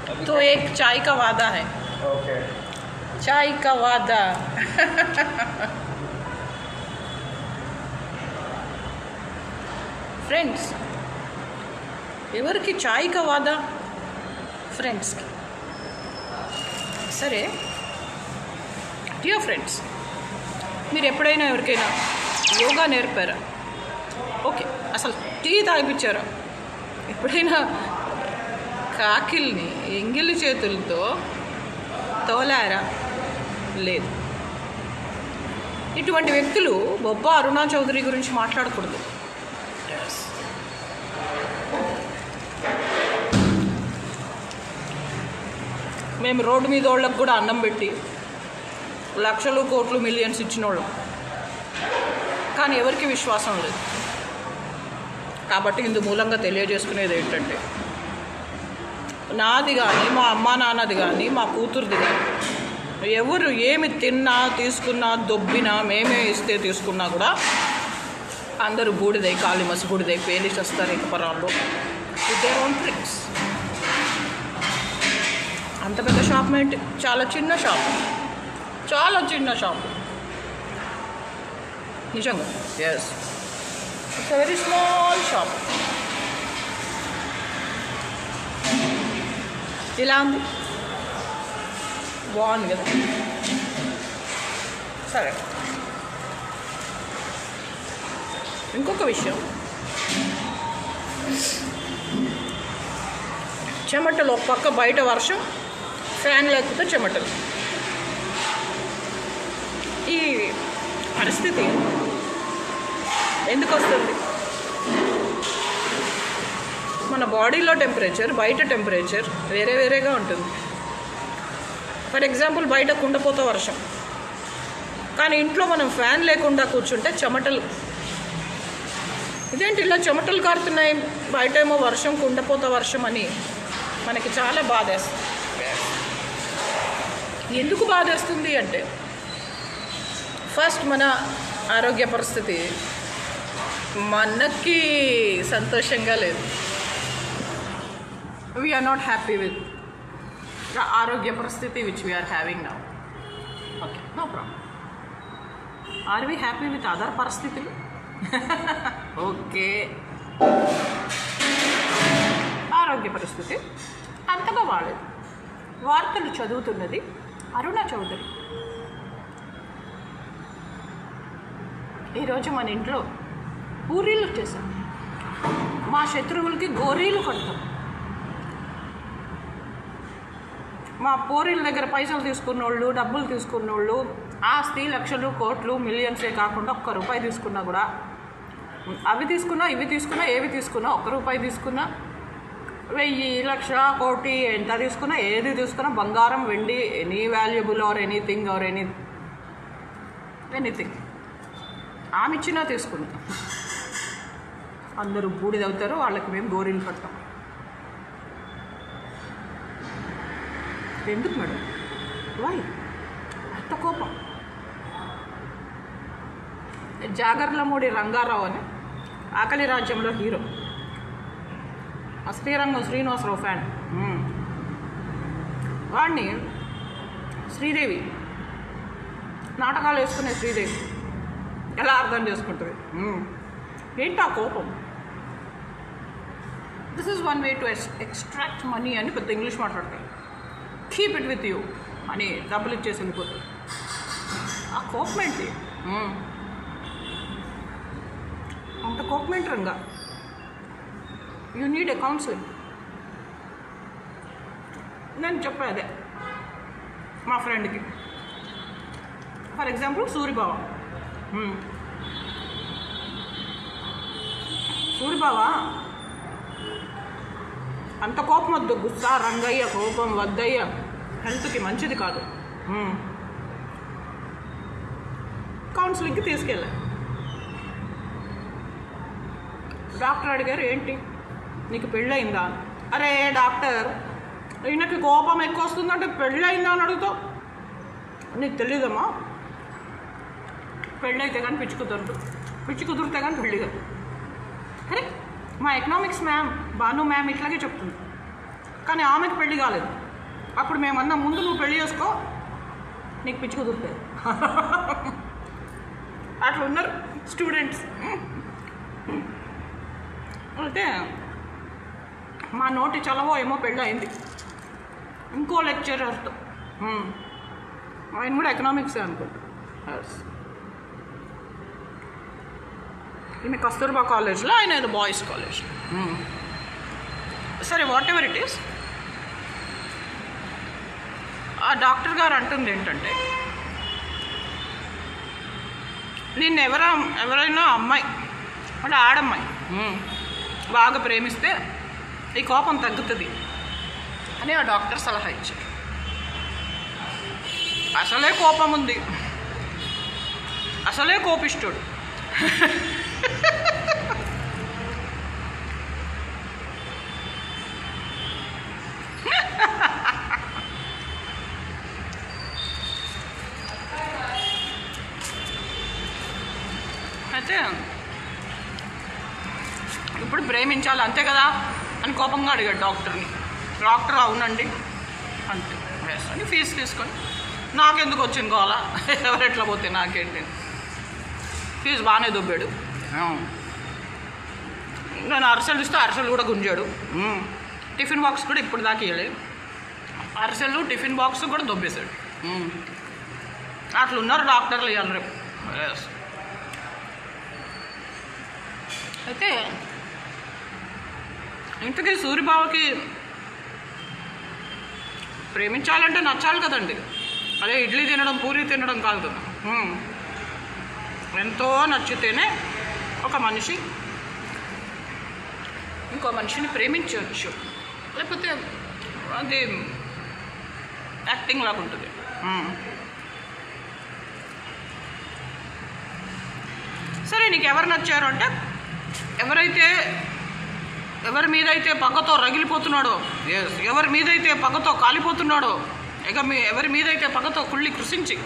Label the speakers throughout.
Speaker 1: तो एक चाय का वादा है।
Speaker 2: ओके
Speaker 1: चाय का वादा। ఫ్రెండ్స్, ఎవరికి చాయ్ కా వాదా? ఫ్రెండ్స్కి. సరే డియర్ ఫ్రెండ్స్, మీరు ఎప్పుడైనా ఎవరికైనా యోగా నేర్పారా? ఓకే, అసలు టీ తాగిపించారా? ఎప్పుడైనా కాకిల్ని ఎంగిలి చేతులతో తోలారా? లేదు. ఇటువంటి వ్యక్తులు బొబ్బా అరుణా చౌదరి గురించి మాట్లాడకూడదు. మేము రోడ్డు మీద వాళ్ళకు కూడా అన్నం పెట్టి లక్షలు కోట్లు మిలియన్స్ ఇచ్చిన వాళ్ళం, కానీ ఎవరికి విశ్వాసం లేదు. కాబట్టి ఇందు మూలంగా తెలియజేసుకునేది ఏంటంటే, నాది కానీ మా అమ్మా నాన్నది కానీ మా కూతురుది కానీ ఎవరు ఏమి తిన్నా తీసుకున్నా దొబ్బినా మేమే ఇస్తే తీసుకున్నా కూడా అందరూ బూడిదై కాలి మసి బూడిదై పేలి చేస్తారు ఇకపరాల్లో విత్ దేర్ ఓన్ ట్రిక్స్. అంత పెద్ద షాప్ ఏంటి? చాలా చిన్న షాప్, చాలా చిన్న షాప్ నిజంగా. Yes, it's a very small shop. ఇలా ఉంది, బాగుంది కదా. సరే, ఇంకొక విషయం, చెమటలు ఒక పక్క బయట వర్షం, ఫ్యాన్ లేకపోతే చెమటలు. ఈ పరిస్థితి ఎందుకు వస్తుంది? మన బాడీలో టెంపరేచర్, బయట టెంపరేచర్ వేరే వేరేగా ఉంటుంది. ఫర్ ఎగ్జాంపుల్, బయట కుండపోత వర్షం, కానీ ఇంట్లో మనం ఫ్యాన్ లేకుండా కూర్చుంటే చెమటలు. ఇదేంటి ఇలా చెమటలు కారుతున్నాయి, బయట ఏమో వర్షం, కుండపోత వర్షం అని మనకి చాలా బాధేస్తుంది. ఎందుకు బాధేస్తుంది అంటే, ఫస్ట్ మన ఆరోగ్య పరిస్థితి మనకి సంతోషంగా లేదు. We are not happy with the ఆరోగ్య పరిస్థితి which we are having now. Okay, no problem. Are we happy with other పరిస్థితులు? ఓకే, ఆరోగ్య పరిస్థితి అంతగా బాలేదు. వార్తలు చదువుతున్నది అరుణా చౌదరి. ఈరోజు మన ఇంట్లో పూరీలు వచ్చేసాం, మా శత్రువులకి గోరీలు కడతాం. మా పూరీల దగ్గర పైసలు తీసుకున్నోళ్ళు, డబ్బులు తీసుకున్నోళ్ళు, ఆస్తి లక్షలు కోట్లు మిలియన్సే కాకుండా ఒక్క రూపాయి తీసుకున్నా కూడా, అవి తీసుకున్నా ఇవి తీసుకున్నా ఏవి తీసుకున్నా, ఒక్క రూపాయి తీసుకున్నా 1000 లక్ష కోటి ఎంత తీసుకున్నా, ఏది తీసుకున్నా, బంగారం వెండి, any valuable or anything or anything ఆమె ఇచ్చినా తీసుకున్నా అందరూ బూడిదవుతారు, వాళ్ళకి మేము గోరీలు కడతాం. ఎందుకు మేడం? వై అంత కోపం? జాగర్లమూడి రంగారావు అని ఆకలి రాజ్యంలో హీరో, ఆ శ్రీరంగం శ్రీనివాసరావు ఫ్యాన్. వాడిని శ్రీదేవి నాటకాలు వేసుకునే శ్రీదేవి ఎలా అర్థం చేసుకుంటుంది? ఏంటి ఆ కోపం? This is one way to extract money అని పెద్ద ఇంగ్లీష్ మాట్లాడతాయి. కీప్ ఇట్ విత్ యూ అని డబ్బులు ఇచ్చేసి వెళ్ళిపోతుంది. ఆ కోపం ఏంటి? అంత కోపం ఏంటి Ranga? You need a counselling. నేను చెప్పాను అదే మా ఫ్రెండ్కి. For example సూరిబావ. సూరిబావ అంత కోపం వద్దు, గుస్సా రంగయ్య, కోపం వద్దయ్య, హెల్త్కి మంచిది కాదు. కౌన్సిలింగ్కి తీసుకెళ్ళా. డాక్టర్ అడిగారు, ఏంటి నీకు పెళ్ళయిందా? అరే డాక్టర్, ఈయనకి కోపం ఎక్కువ వస్తుందంటే పెళ్ళయిందా అని అడుగుతావు? నీకు తెలియదమ్మా, పెళ్ళైతే కానీ పిచ్చి కుదరదు, పిచ్చి కుదిరితే కానీ పెళ్ళి కాదు. అరే మా ఎకనామిక్స్ మ్యామ్, భాను మ్యామ్ ఇట్లాగే చెప్తుంది. కానీ ఆమెకు పెళ్లి కాలేదు. అప్పుడు మేమన్నా ముందు నువ్వు పెళ్లి చేసుకో, నీకు పిచ్చి కుదురుతుంది. అట్లా ఉన్నారు స్టూడెంట్స్. అయితే మా నోటి చలవో ఏమో పెళ్ళి అయింది ఇంకో లెక్చరర్తో. ఆయన కూడా ఎకనామిక్సే అనుకుంటా. ఈమె కస్తూర్బా కాలేజ్లో, ఆయన ఏదో బాయ్స్ కాలేజ్. సరే, వాట్ ఎవర్ ఇట్ ఈస్. ఆ డాక్టర్ గారు అంటుంది ఏంటంటే, నిన్ను ఎవరైనా అమ్మాయి అంటే ఆడమ్మాయి బాగా ప్రేమిస్తే ఈ కోపం తగ్గుతుంది అని ఆ డాక్టర్ సలహా ఇచ్చారు. అసలే కోపం ఉంది, అసలే కోపిష్టుడు. అయితే ఇప్పుడు ప్రేమించాలి అంతే కదా అని కోపంగా అడిగాడు డాక్టర్ని. డాక్టర్ అవునండి అంతే అని ఫీజు తీసుకొని, నాకెందుకు వచ్చింది కావాలా, ఎవరెట్లా పోతే నాకేంటి, ఫీజు బాగానే దొబ్బాడు. నేను అరిసెలు ఇస్తే అరిసెలు కూడా గుంజాడు. టిఫిన్ బాక్స్ కూడా ఇప్పుడు దాకా ఇవ్వలేదు. అరిసెలు టిఫిన్ బాక్స్ కూడా దొబ్బేశాడు. అట్లా ఉన్నారు డాక్టర్లు ఇవ్వాలి రేపు. అయితే ఇంతకీ సూరిబాబుకి ప్రేమించాలంటే నచ్చాలి కదండి. అదే ఇడ్లీ తినడం పూరి తినడం కాదు కదా. ఎంతో నచ్చితేనే ఒక మనిషి ఇంకో మనిషిని ప్రేమించవచ్చు, లేకపోతే అది యాక్టింగ్ లాగా ఉంటుంది. సరే, నీకు ఎవరు నచ్చారు అంటే, ఎవరి మీదైతే పగతో రగిలిపోతున్నాడో, ఎవరి మీదైతే పగతో కాలిపోతున్నాడో, ఎవరి మీదైతే పగతో కుళ్ళి కృషించి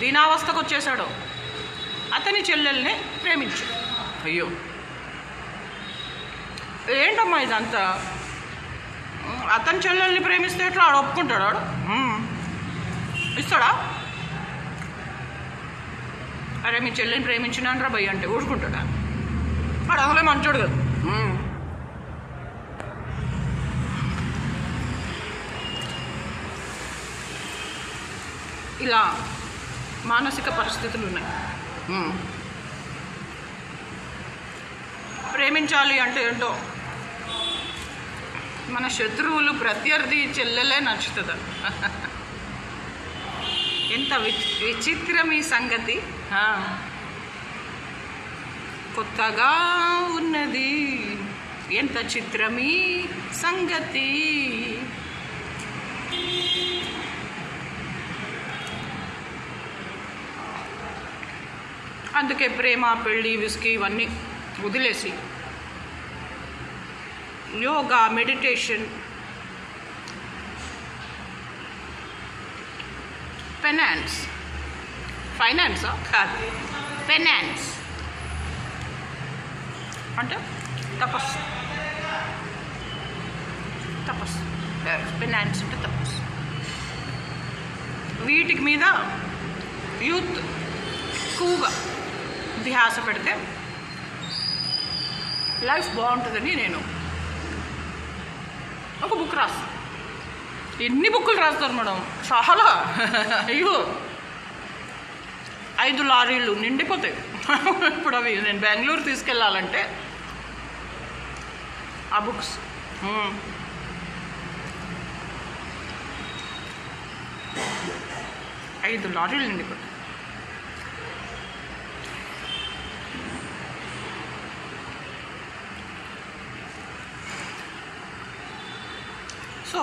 Speaker 1: దీనావస్థకు వచ్చేసాడో అతని చెల్లెల్ని ప్రేమించు. అయ్యో ఏంటమ్మా ఇదంతా, అతని చెల్లెల్ని ప్రేమిస్తే ఎట్లా ఆడు ఒప్పుకుంటాడు? ఆడు ఇస్తాడా? అరే మీ చెల్లెని ప్రేమించినాను రా భయ్య అంటే ఊరుకుంటాడా? వాడు అసలే మంచోడు కదా. ఇలా మానసిక పరిస్థితులు ఉన్నాయి. ప్రేమించాలి అంటే ఏంటో, మన శత్రువులు ప్రత్యర్థి చెల్లెలే నచ్చుతుంది. ఎంత విచిత్రం ఈ సంగతి, కొత్తగా ఉన్నది, ఎంత చిత్రమీ సంగతి. అందుకే ప్రేమ, పెళ్ళి, విస్కీ ఇవన్నీ వదిలేసి యోగా, మెడిటేషన్, ఫైనాన్స్ కాదు, పెనాన్స్ అంటే తపస్సు. పెనాన్స్ అంటే తపస్సు. వీటికి మీద యూత్ ఎక్కువగా ధ్యాస పెడితే లైఫ్ బాగుంటుందని నేను ఒక బుక్ రాస్తాను. ఎన్ని బుక్కులు రాస్తారు మేడం, చాలా. అయ్యో 5 లారీలు నిండిపోతాయి. ఇప్పుడు అవి నేను బెంగళూరు తీసుకెళ్ళాలంటే ఆ బుక్స్ 5 లారీలు నిండిపోతాయి. సో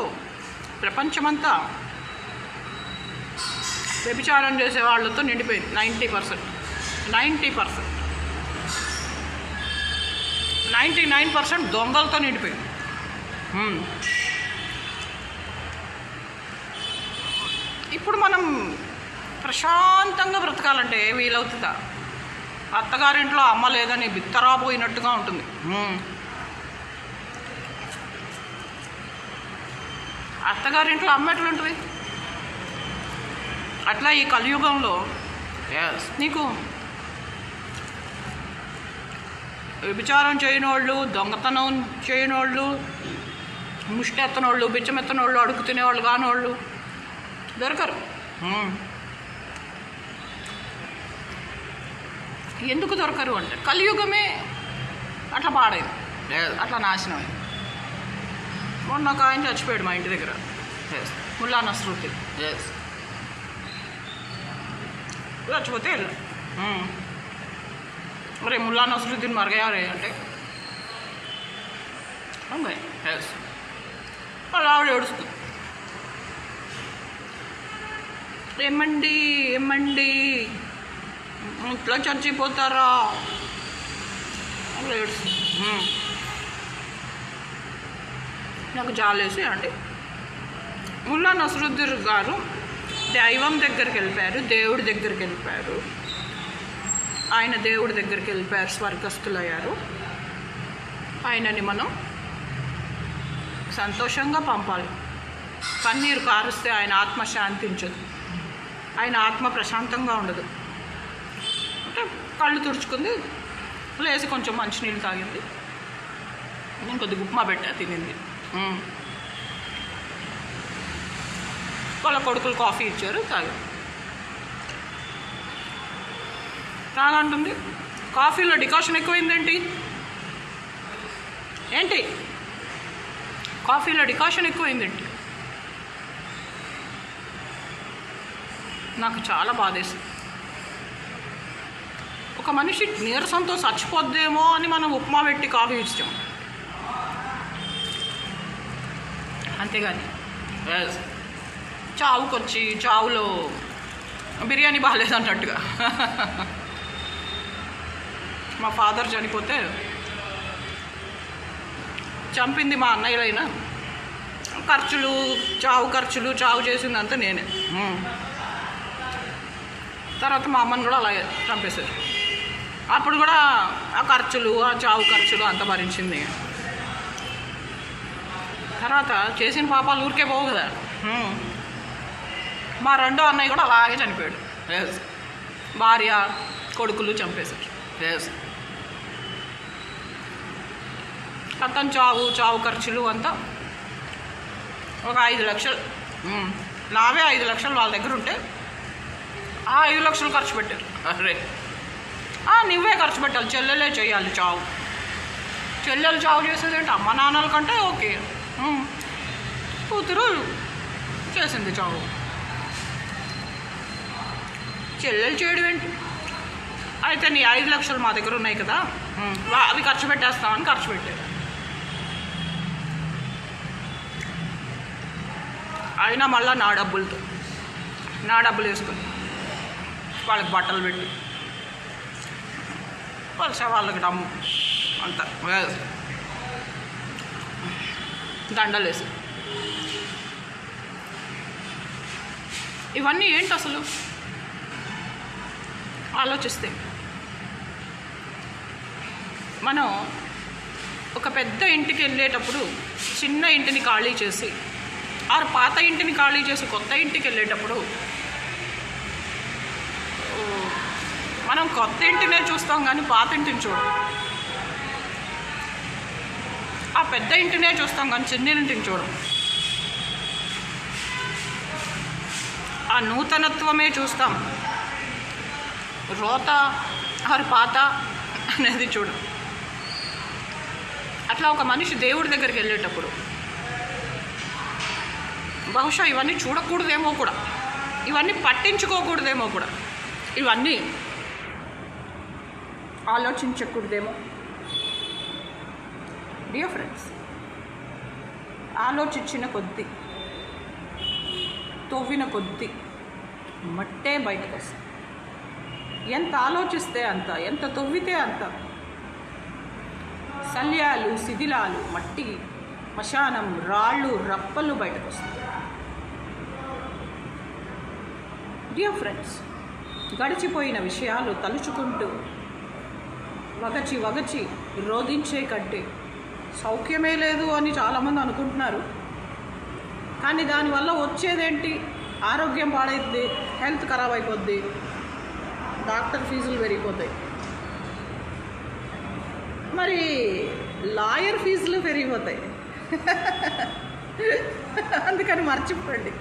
Speaker 1: ప్రపంచమంతా వ్యభిచారం చేసే వాళ్ళతో నిండిపోయింది. 90%, 99% దొంగలతో నిండిపోయింది. ఇప్పుడు మనం ప్రశాంతంగా బ్రతకాలంటే వీలవుతుందా? అత్తగారింట్లో అమ్మ లేదని బిత్తరాపోయినట్టుగా ఉంటుంది. అత్తగారింట్లో అమ్మ ఎట్లుంటుంది అట్లా ఈ కలియుగంలో నీకు వ్యభిచారం చేయనోళ్ళు, దొంగతనం చేయనోళ్ళు, ముష్టి ఎత్తనోళ్ళు, బిచ్చం ఎత్తనోళ్ళు, అడుగు తినేవాళ్ళు కానోళ్ళు దొరకరు. ఎందుకు దొరకరు అంటే కలియుగమే అట్లా పాడైంది, అట్లా నాశనం అయింది. మొన్న ఒక ఆయన చచ్చిపోయాడు మా ఇంటి దగ్గర, ముల్లా నస్రుద్దీన్. చచ్చిపోతే అరే ముల్లా నస్రుద్దీన్ మర్ గయా రే అంటే అలా ఆవిడ ఏడుస్తుంది. ఏమండి ఇట్లా చచ్చిపోతారా అలా ఏడుస్తుంది. నాకు జాలేసి అంటే ముల్లా నస్రుద్దీన్ గారు దైవం దగ్గరికి వెళ్ళిపోయారు, దేవుడి దగ్గరికి వెళ్ళిపోయారు. ఆయన దేవుడి దగ్గరికి వెళ్ళిపోయారు, స్వర్గస్థులయ్యారు. ఆయనని మనం సంతోషంగా పంపాలి. కన్నీరు కారుస్తే ఆయన ఆత్మ శాంతించదు, ఆయన ఆత్మ ప్రశాంతంగా ఉండదు. అంటే కళ్ళు తుడుచుకుంది, లేచి కొంచెం మంచినీళ్ళు తాగింది, నేను కొద్దిగా ఉప్మా పెట్టా తినింది. వాళ్ళ కొడుకులు కాఫీ ఇచ్చారు, తాగంటుంది. కాఫీలో డికాషన్ ఎక్కువైందేంటి? ఏంటి కాఫీలో డికాషన్ ఎక్కువైందేంటి? నాకు చాలా బాధేసింది. ఒక మనిషి నీరసంతో చచ్చిపోద్దేమో అని మనం ఉప్మా పెట్టి కాఫీ ఇచ్చాం, అంతేగాని చావుకొచ్చి చావులో బిర్యానీ బాగాలేదన్నట్టుగా. మా ఫాదర్ చనిపోతే చంపింది మా అన్నయ్యలైనా, ఖర్చులు చావు చేసిందంతా నేనే. తర్వాత మా అమ్మని కూడా అలాగే చంపేశారు. అప్పుడు కూడా ఆ ఖర్చులు, ఆ చావు ఖర్చులు అంత భరించింది. తర్వాత చేసిన పాపాలు ఊరికే పోవు కదా. మా రెండో అన్నయ్య కూడా అలాగే చనిపోయాడు. భార్య కొడుకులు చంపేశారు. అతను చావు ఖర్చులు అంతా ఒక 5 లక్షలు, నావే 5 లక్షలు వాళ్ళ దగ్గర ఉంటే ఆ 5 లక్షలు ఖర్చు పెట్టారు. అరే నువ్వే ఖర్చు పెట్టాలి, చెల్లెలే చేయాలి చావు. చెల్లెలు చావు చేసేదేంటి? అమ్మ నాన్నల కంటే ఓకే, కూతురు చేసింది చావు, చెల్లెలు చేయడం ఏంటి? అయితే నీ 5 లక్షలు మా దగ్గర ఉన్నాయి కదా, అవి ఖర్చు పెట్టేస్తామని ఖర్చు పెట్టారు. అయినా మళ్ళీ నా డబ్బులు వేసుకుని వాళ్ళకి బట్టలు పెట్టి వాళ్ళకి డమ్ము అంత దండలు వేసి, ఇవన్నీ ఏంటి అసలు ఆలోచిస్తే? మనం ఒక పెద్ద ఇంటికి వెళ్ళేటప్పుడు చిన్న ఇంటిని ఖాళీ చేసి, ఆ పాత ఇంటిని ఖాళీ చేసి కొత్త ఇంటికి వెళ్ళేటప్పుడు మనం కొత్త ఇంటినే చూస్తాం కానీ పాత ఇంటిని చూడం. ఆ పెద్ద ఇంటినే చూస్తాం కానీ చిన్న ఇంటిని చూడం. ఆ నూతనత్వమే చూస్తాం, రోత ఆరు పాత అనేది చూడం. అట్లా ఒక మనిషి దేవుడి దగ్గరికి వెళ్ళేటప్పుడు బహుశా ఇవన్నీ చూడకూడదేమో కూడా, ఇవన్నీ పట్టించుకోకూడదేమో కూడా, ఇవన్నీ ఆలోచించకూడదేమో. డియర్ ఫ్రెండ్స్, ఆలోచించిన కొద్దీ, తవ్విన కొద్దీ మట్టే బయటకు వస్తుంది. ఎంత ఆలోచిస్తే అంత, ఎంత తవ్వితే అంత శల్యాలు, శిథిలాలు, మట్టి, శ్మశానం, రాళ్ళు, రప్పలు బయటకు వస్తాయి. డియర్ ఫ్రెండ్స్, గడిచిపోయిన విషయాలు తలుచుకుంటూ వగచి రోధించే కంటే సౌఖ్యమే లేదు అని చాలామంది అనుకుంటున్నారు. కానీ దానివల్ల వచ్చేదేంటి? ఆరోగ్యం పాడైద్ది, హెల్త్ ఖరాబ్ అయిపోద్ది, డాక్టర్ ఫీజులు పెరిగిపోతాయి, మరి లాయర్ ఫీజులు పెరిగిపోతాయి. అందుకని మర్చిపోండి.